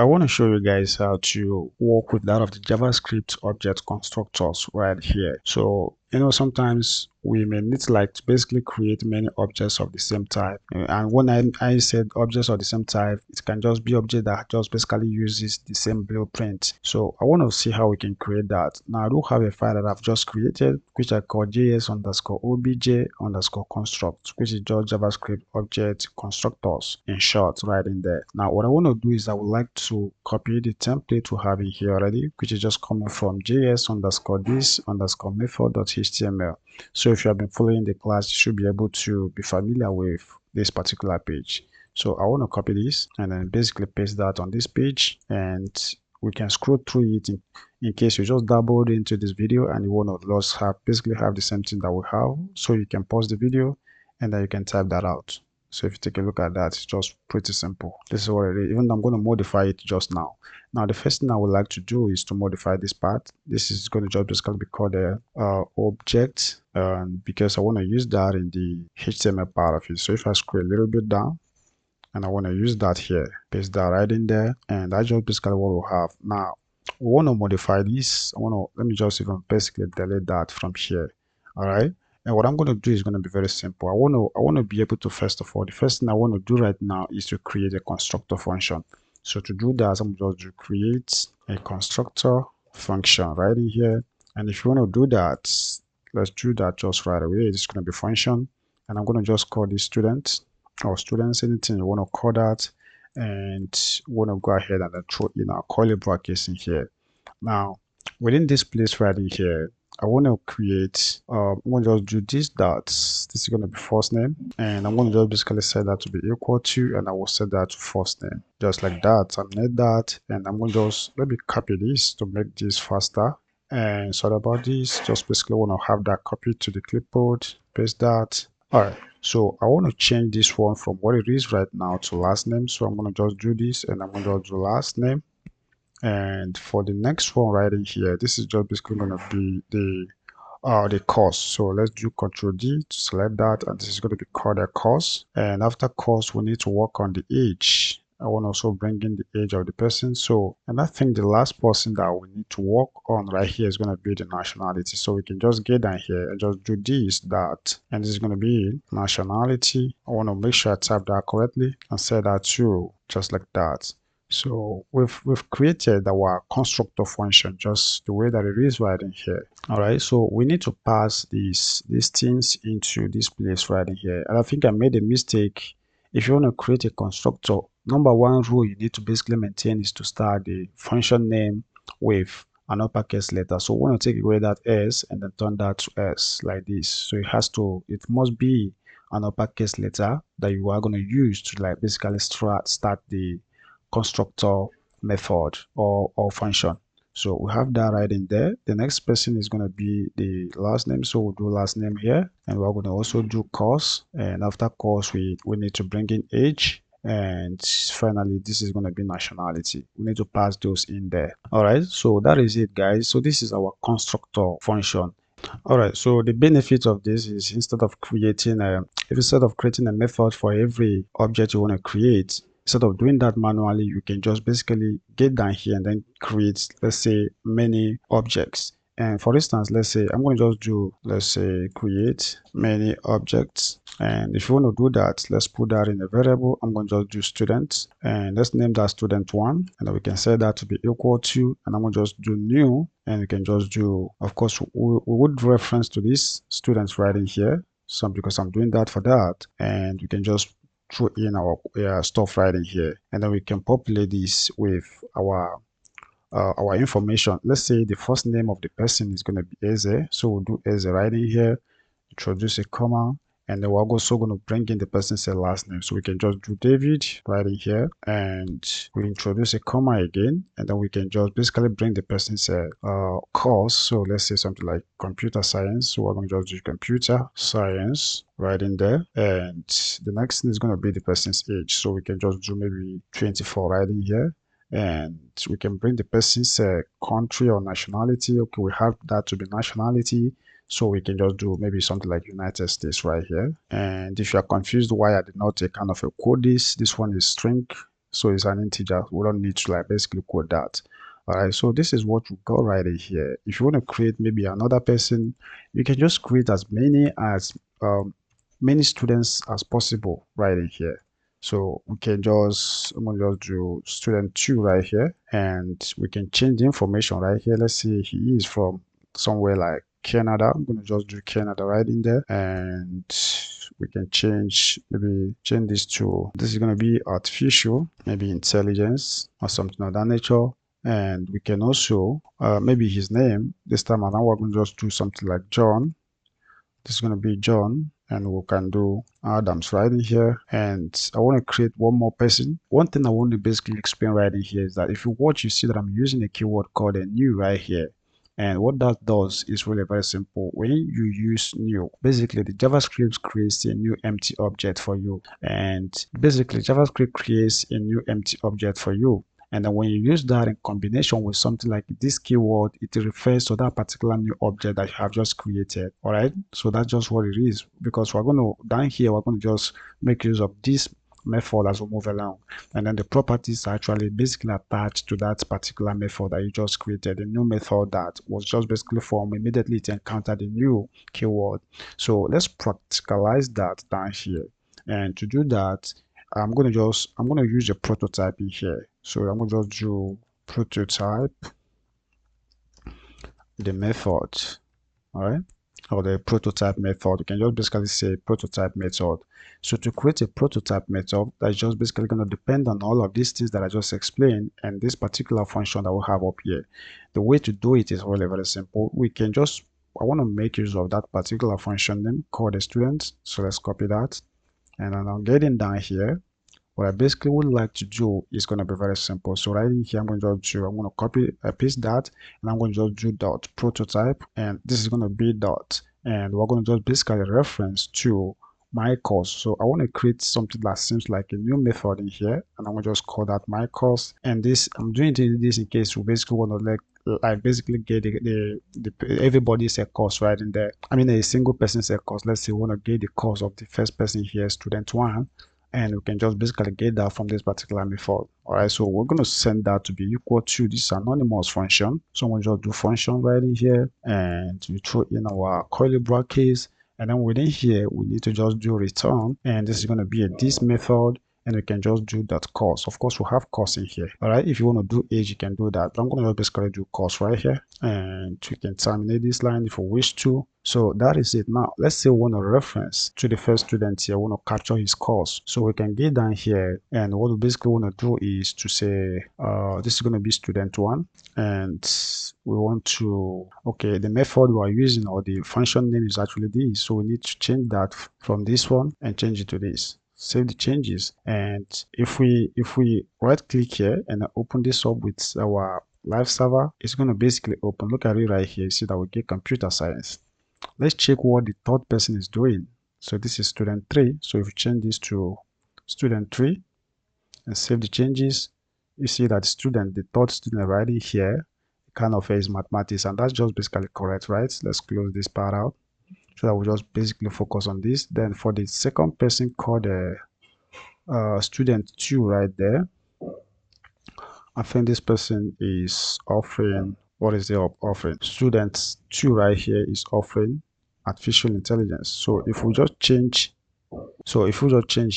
I want to show you guys how to work with that of the JavaScript object constructors right here. So, sometimes we may need to basically create many objects of the same type. And when I said objects of the same type, it can just be object that just basically uses the same blueprint. So I want to see how we can create that. Now I do have a file that I've just created, which I call JS_obj_construct, which is just JavaScript object constructors in short right in there. Now what I want to do is I would like to copy the template we have in here already, which is just coming from JS_this_method.html. So if you have been following the class, you should be able to be familiar with this particular page. So I want to copy this and then basically paste that on this page, and we can scroll through it in case you just doubled into this video and you want to basically have the same thing that we have. So you can pause the video and then you can type that out. So if you take a look at that, it's just pretty simple. This is what it is, even though I'm going to modify it just now. Now, the first thing I would like to do is to modify this part. This is going to just basically be called a object, because I want to use that in the HTML part of it. So if I scroll a little bit down, and I want to use that here, paste that right in there, and that's just basically what we have. Now, we want to modify this. Let me just even basically delete that from here. All right. And what I'm going to do is going to be very simple. I want to be able to, first of all, the first thing I want to do right now is to create a constructor function. So to do that, I'm going to create a constructor function right in here. And if you want to do that, let's do that just right away. It's going to be function, and I'm going to just call this student or students, anything you want to call that, and want to go ahead and then throw in our curly brackets in here. Now, within this place right in here, I want to create, I'm going to just do this dots. This is going to be first name, and I'm going to just basically set that to be equal to, and I will set that to first name, just like that. Terminate that, and I'm going to just, let me copy this to make this faster. And sorry about this, just basically want to have that copied to the clipboard, paste that. All right, so I want to change this one from what it is right now to last name. So I'm going to just do this, and I'm going to just do last name. And for the next one right in here, this is just basically going to be the course. So let's do Ctrl D to select that, and this is going to be called a course. And after course, we need to work on the age. I want to also bring in the age of the person. So, and I think the last person that we need to work on right here is going to be the nationality. So we can just get down here and just do this, that, and this is going to be nationality. I want to make sure I type that correctly and set that to just like that. So we've created our constructor function just the way that it is right in here. All right, so we need to pass these things into this place right in here. And I think I made a mistake. If you want to create a constructor, number one rule you need to basically maintain is to start the function name with an uppercase letter. So we want to take away that S and then turn that to S like this. So it must be an uppercase letter that you are going to use to basically start the constructor method or function. So we have that right in there. The next person is going to be the last name, so we'll do last name here, and we're going to also do course, and after course we need to bring in age, and finally this is going to be nationality. We need to pass those in there. All right, so that is it, guys. So this is our constructor function. All right, so the benefit of this is instead of creating a method for every object you want to create, instead of doing that manually, you can just basically get down here and then create, let's say, many objects. And for instance, let's say I'm going to just do, let's say, create many objects. And if you want to do that, let's put that in a variable. I'm going to just do student, and let's name that student1, and then we can set that to be equal to, and I'm going to just do new, and we can just do, of course, we would reference to this students right in here. So because I'm doing that for that, and we can just throw in our stuff right in here, and then we can populate this with our information. Let's say the first name of the person is going to be Eze, so we'll do Eze right in here, introduce a comma, and then we're also going to bring in the person's last name. So we can just do David right in here, and we introduce a comma again, and then we can just basically bring the person's course. So let's say something like computer science. So we're going to just do computer science right in there, and the next thing is going to be the person's age. So we can just do maybe 24 right in here, and we can bring the person's country or nationality. Okay, we have that to be nationality. So we can just do maybe something like United States right here. And if you are confused why I did not kind of a code this one is string so it's an integer. We don't need to like basically code that. All right, so this is what we got right in here. If you want to create maybe another person, you can just create as many students as possible right in here. So we can just, I'm gonna just do student 2 right here, and we can change the information right here. Let's say he is from somewhere like Canada. I'm gonna just do Canada right in there, and we can maybe change this to, this is gonna be artificial, maybe intelligence or something of that nature. And we can also maybe his name this time around, we're going to just do something like John. This is going to be John, and we can do Adams right in here. And I want to create one more person. One thing I want to basically explain right in here is that if you watch, you see that I'm using a keyword called a new right here. And what that does is really very simple. When you use new, basically the JavaScript creates a new empty object for you. And basically JavaScript creates a new empty object for you. And then when you use that in combination with something like this keyword, it refers to that particular new object that you have just created. All right. So that's just what it is, because we're going to, down here, we're going to just make use of this method as we move along. And then the properties are actually basically attached to that particular method that you just created, a new method that was just basically formed immediately it encountered the new keyword. So let's practicalize that down here. And to do that, I'm going to use a prototype in here. So I'm going to just do prototype, the method, all right, or the prototype method. You can just basically say prototype method. So to create a prototype method, that's just basically going to depend on all of these things that I just explained and this particular function that we have up here. The way to do it is really very simple. We can just, I want to make use of that particular function name called a student. So let's copy that. And then I'm getting down here. What I basically would like to do is going to be very simple. So right in here, I'm going to copy, paste that, and I'm going to just do dot prototype, and this is going to be dot, and we're going to just basically reference to my course. So I want to create something that seems like a new method in here, and I'm going to just call that my course. And this, I'm doing this in case we basically want to like basically get everybody's a course right in there. I mean a single person's a course. Let's say we want to get the course of the first person here, student 1. And we can just basically get that from this particular method. All right, so we're going to send that to be equal to this anonymous function. So we'll just do function right in here, and we throw in our curly brackets, and then within here we need to just do return, and this is going to be a this method, and we can just do that course. Of course, we have course in here. All right, if you want to do age, you can do that, but I'm going to basically do course right here, and we can terminate this line if we wish to. So that is it. Now let's say we want to reference to the first student here, we want to capture his course. So we can get down here, and what we basically want to do is to say this is going to be student 1, and we want to, okay, the method we are using or the function name is actually this, so we need to change that from this one and change it to this. Save the changes, and if we right click here and open this up with our live server, it's going to basically open. Look at it right here. You see that we get computer science. Let's check what the third person is doing. So this is student 3. So if you change this to student 3 and save the changes, you see that the third student right in here kind of is mathematics, and that's just basically correct, right? Let's close this part out so that we just basically focus on this. Then for the second person called student 2 right there, I think this person is offering, what is the offering? Student 2 right here is offering artificial intelligence. So if we just change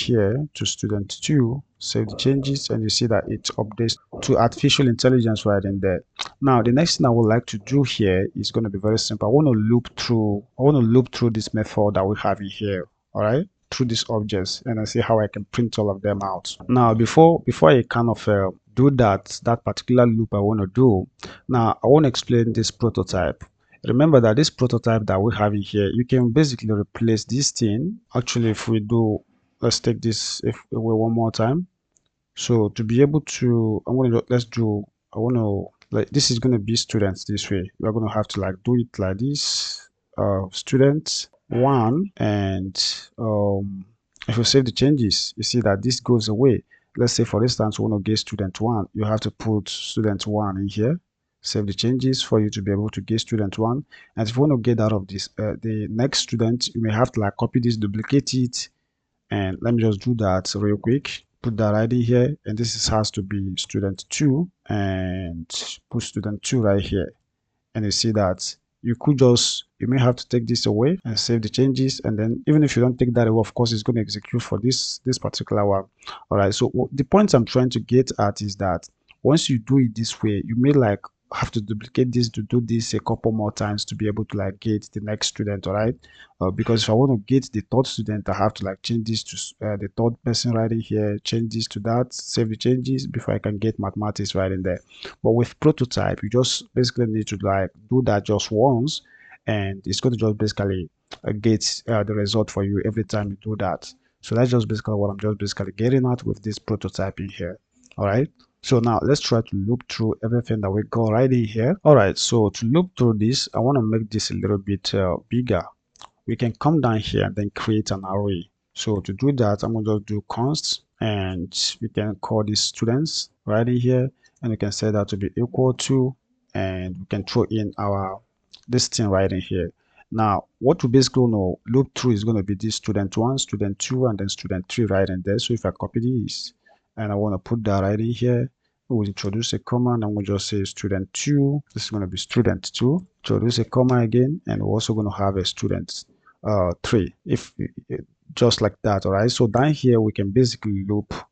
here to student 2, save the changes, and you see that it updates to artificial intelligence right in there. Now the next thing I would like to do here is going to be very simple. I want to loop through this method that we have in here, all right, through these objects, and I see how I can print all of them out. Now before I kind of do that particular loop I want to do, now I want to explain this prototype. Remember that this prototype that we have in here, you can basically replace this thing. Actually, if we do, let's take this away one more time. So to be able to, I want to, like, this is going to be students this way. We're going to have to like do it like this, student 1, and if you save the changes, you see that this goes away. Let's say for instance, we want to get student 1, you have to put student 1 in here. Save the changes for you to be able to get student 1. And if you want to get out of this the next student, you may have to like copy this, duplicate it, and let me just do that real quick. put that right in here, and has to be student 2, and put student 2 right here. And you see that you may have to take this away and save the changes, and then even if you don't take that away, of course it's going to execute for this particular one. All right, so the point I'm trying to get at is that once you do it this way, you may like have to duplicate this to do this a couple more times to be able to like get the next student. All right, because if I want to get the third student, I have to like change this to the third person right in here, change this to that, save the changes before I can get mathematics right in there. But with prototype, you just basically need to like do that just once, and it's going to just basically get the result for you every time you do that. So that's just basically what I'm just basically getting at with this prototyping here. All right. So now let's try to loop through everything that we got right in here. All right. So to loop through this, I want to make this a little bit bigger. We can come down here and then create an array. So to do that, I'm going to just do const, and we can call this students right in here, and we can set that to be equal to, and we can throw in our this thing right in here. Now, what we basically know loop through is going to be this student 1, student 2, and then student 3 right in there. So if I copy this and I want to put that right in here, we will introduce a comma, and I'm going to just say student 2. This is going to be student 2. Introduce a comma again, and we're also going to have a student 3, if just like that. All right, so down here we can basically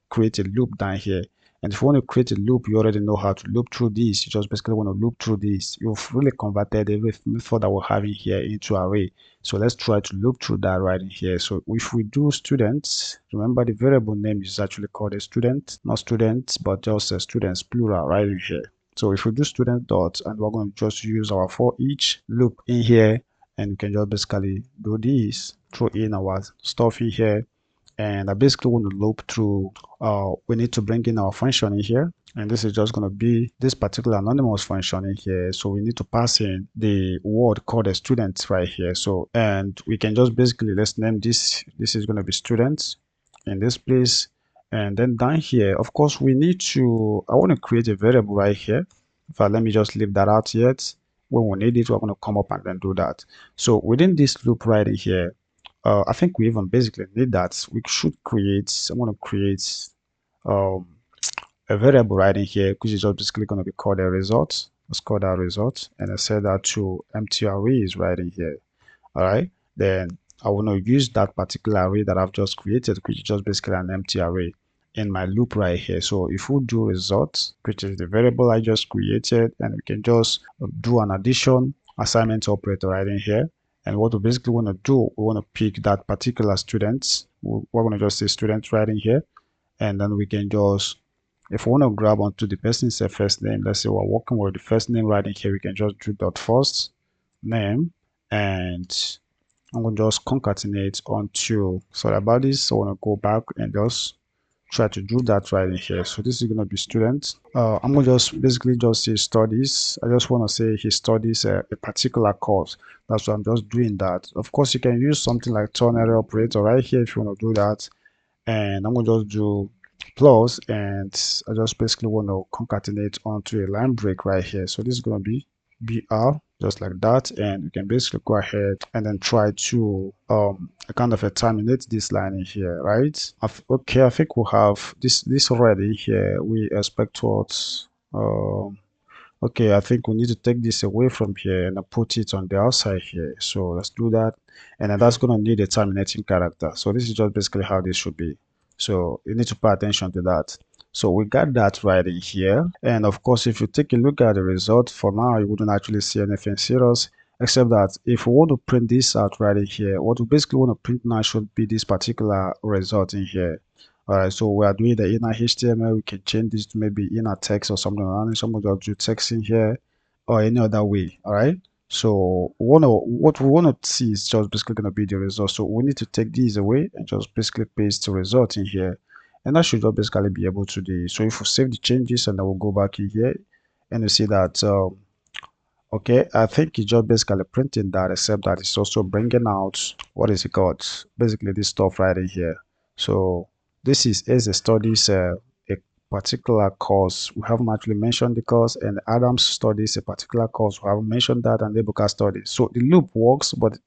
create a loop down here, and if you want to create a loop, you already know how to loop through this. You just basically want to loop through this. You've really converted every method that we're having here into array. So let's try to loop through that right in here. So if we do students, remember the variable name is actually called a student, not students, but just a students plural right in here. So if we do student dot, and we're going to just use our for each loop in here, and we can just basically do this, throw in our stuff in here, and I basically want to loop through. We need to bring in our function in here, and this is just going to be this particular anonymous function in here. So we need to pass in the word called a student right here. So, and we can just basically, let's name this is going to be students in this place, and then down here, of course, we need to, I want to create a variable right here. In fact, let me just leave that out yet. When we need it, we're going to come up and then do that. So within this loop right in here, I think we even basically need that. We should create, I want to create um, a variable right in here, which is just basically going to be called a result. Let's call that result, and I set that to empty arrays right in here. All right, then I want to use that particular array that I've just created, which is just basically an empty array, in my loop right here. So if we do result, which is the variable I just created, and we can just do an addition assignment operator right in here. And what we basically want to do, we want to pick that particular student. We're going to just say student right in here, and then we can just, if we want to grab onto the person's first name, let's say we're working with the first name right in here, we can just do dot first name, and I'm going to just concatenate onto, sorry about this, so I want to go back and just try to do that right in here. So this is going to be student. I'm going to just basically just say studies. I just want to say he studies a particular course. That's why I'm just doing that. Of course, you can use something like ternary operator right here if you want to do that. And I'm going to just do plus, and I just basically want to concatenate onto a line break right here. So this is going to be BR, just like that, and you can basically go ahead and then try to kind of terminate this line in here, right? Okay, I think we'll have this already here. We expect what okay, I think we need to take this away from here and put it on the outside here. So let's do that, and then that's going to need a terminating character. So this is just basically how this should be. So you need to pay attention to that. So we got that right in here. And of course, if you take a look at the result, for now, you wouldn't actually see anything serious, except that if we want to print this out right in here, what we basically want to print now should be this particular result in here. All right, so we are doing the inner HTML. We can change this to maybe inner text or something like that. Someone just do text in here or any other way. All right. So what we want to see is just basically going to be the result. So we need to take these away and just basically paste the result in here. And that should just basically be able to do. So if we save the changes and then we'll go back in here and you see that, okay, I think it's just basically printing that, except that it's also bringing out, what is it called? Basically this stuff right in here. So this is as a studies a particular course. We haven't actually mentioned the course, and Adams studies a particular course. We haven't mentioned that, and Ebuka studies. So the loop works, but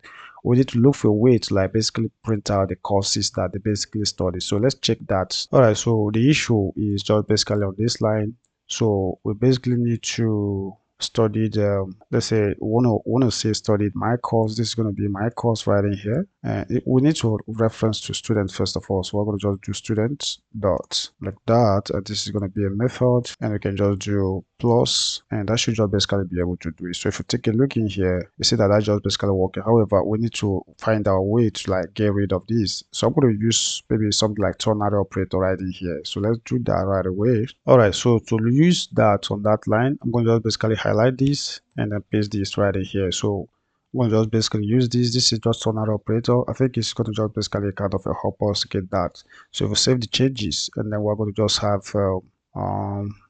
we need to look for a way to like basically print out the courses that they basically study. So let's check that. All right, so the issue is just basically on this line. So we basically need to study the, let's say want to say studied my course. This is going to be my course right in here, and we need to reference to student first of all. So we're going to just do student dot like that, and this is going to be a method, and we can just do plus, and that should just basically be able to do it. So if you take a look in here, you see that that's just basically working. However, we need to find our way to like get rid of this. So I'm going to use maybe something like ternary operator right in here. So let's do that right away. All right, so to use that on that line, I'm going to just basically highlight this and then paste this right in here. So I'm going to just basically use this. This is just ternary operator. I think it's going to just basically kind of help us get that. So if we save the changes, and then we're going to just have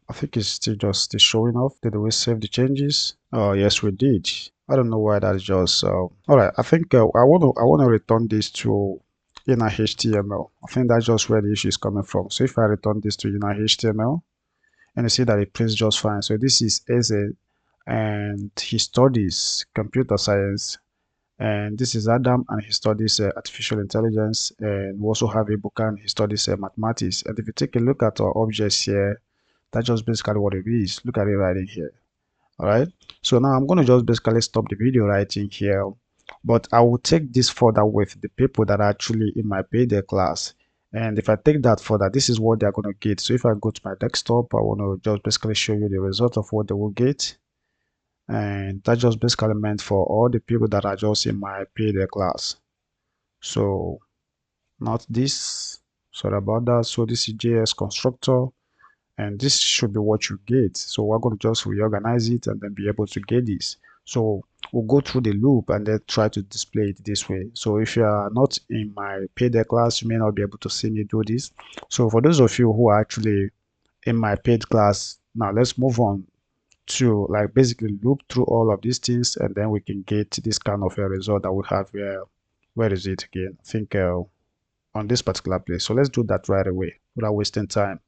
I think it's still just the showing off. Did we save the changes? Oh yes, we did. I don't know why that is just all right. I think I want to return this to inner HTML. I think that's just where the issue is coming from. So if I return this to inner HTML, and you see that it prints just fine. So this is Eze, and he studies computer science, and this is Adam, and he studies artificial intelligence, and we also have Ibuka, and he studies mathematics. And if you take a look at our objects here, that's just basically what it is. Look at it right in here. All right, so now I'm going to just basically stop the video right in here, but I will take this further with the people that are actually in my payday class. And if I take that further, this is what they're going to get. So if I go to my desktop, I want to just basically show you the result of what they will get, and that just basically meant for all the people that are just in my payday class. So not this, sorry about that. So this is JS constructor, and this should be what you get. So we're going to just reorganize it and then be able to get this. So we'll go through the loop and then try to display it this way. So if you are not in my payday class, you may not be able to see me do this. So for those of you who are actually in my paid class, now let's move on to like basically loop through all of these things, and then we can get this kind of a result that we have here. Where is it again? I think on this particular place. So let's do that right away without wasting time.